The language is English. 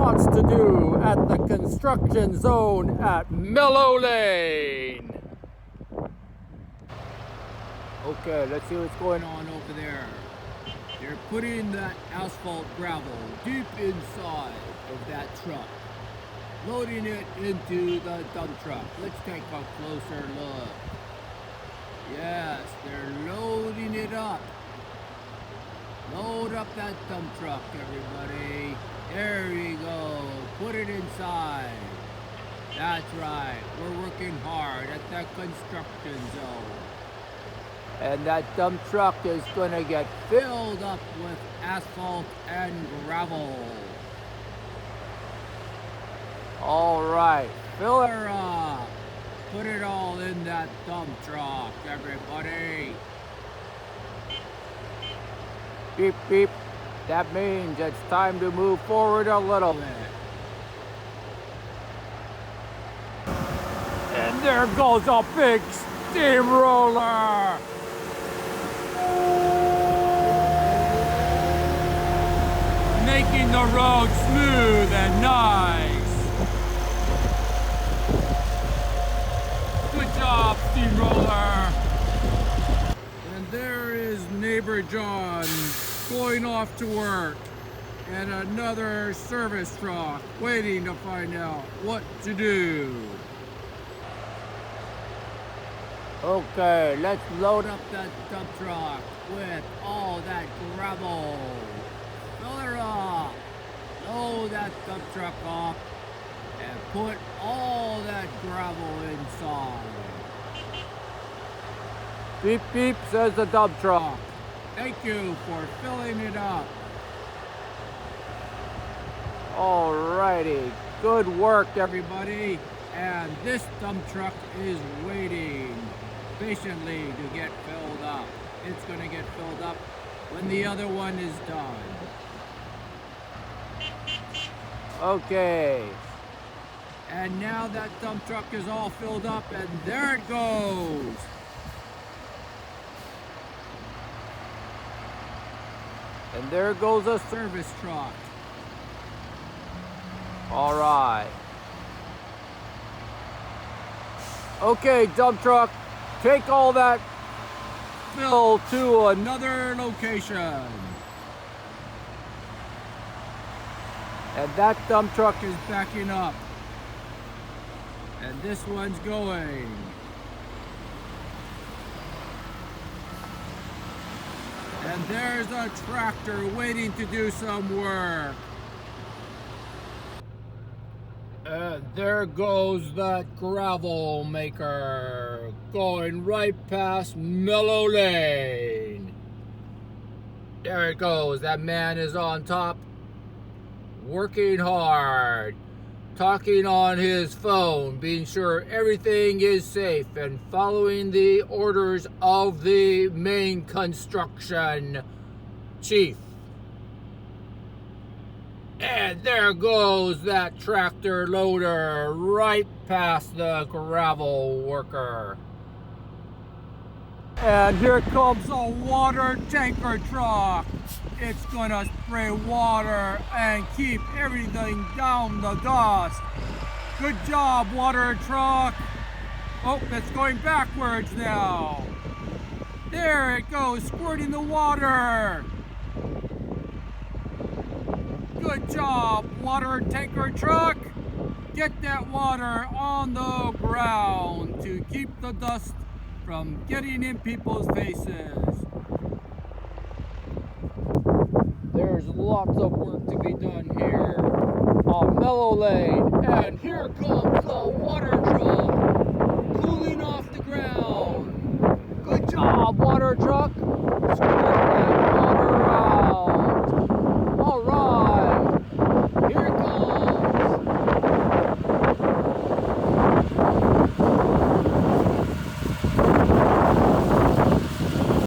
lots to do at the construction zone at Mello Lane. Okay, let's see what's going on over there. They're putting that asphalt gravel deep inside of that truck, loading it into the dump truck. Let's take a closer look. Yes, they're loading it up. Load up that dump truck, everybody. There we go. Put it inside. That's right. We're working hard at the construction zone. And that dump truck is going to get filled up with asphalt and gravel. All right. Fill her up. Put it all in that dump truck, everybody. Beep, beep. That means it's time to move forward a little bit. And there goes a big steamroller. Making the road smooth and nice. Good job, steamroller. And there is neighbor John going off to work, and another service truck waiting to find out what to do. Okay, let's load up that dump truck with all that gravel. Fill her up. Load that dump truck up and put all that gravel inside. Beep beep, says the dump truck. Thank you for filling it up. Alrighty, good work everybody. And this dump truck is waiting patiently to get filled up. It's gonna get filled up when the other one is done. Okay. And now that dump truck is all filled up, and there it goes. And there goes a service truck. All right. Okay, dump truck, take all that fill to another location. And that dump truck is backing up. And this one's going. And there's a tractor waiting to do some work. And there goes that gravel maker going right past Mello Lane. There it goes. That man is on top, working hard, talking on his phone, being sure everything is safe and following the orders of the main construction chief. And there goes that tractor loader right past the gravel worker. And here comes a water tanker truck. It's gonna spray water and keep everything down the dust. Good job, water truck. Oh, it's going backwards now. There it goes, squirting the water. Good job, water tanker truck. Get that water on the ground to keep the dust from getting in people's faces. There's lots of work to be done here on Mello Lane. And here comes the water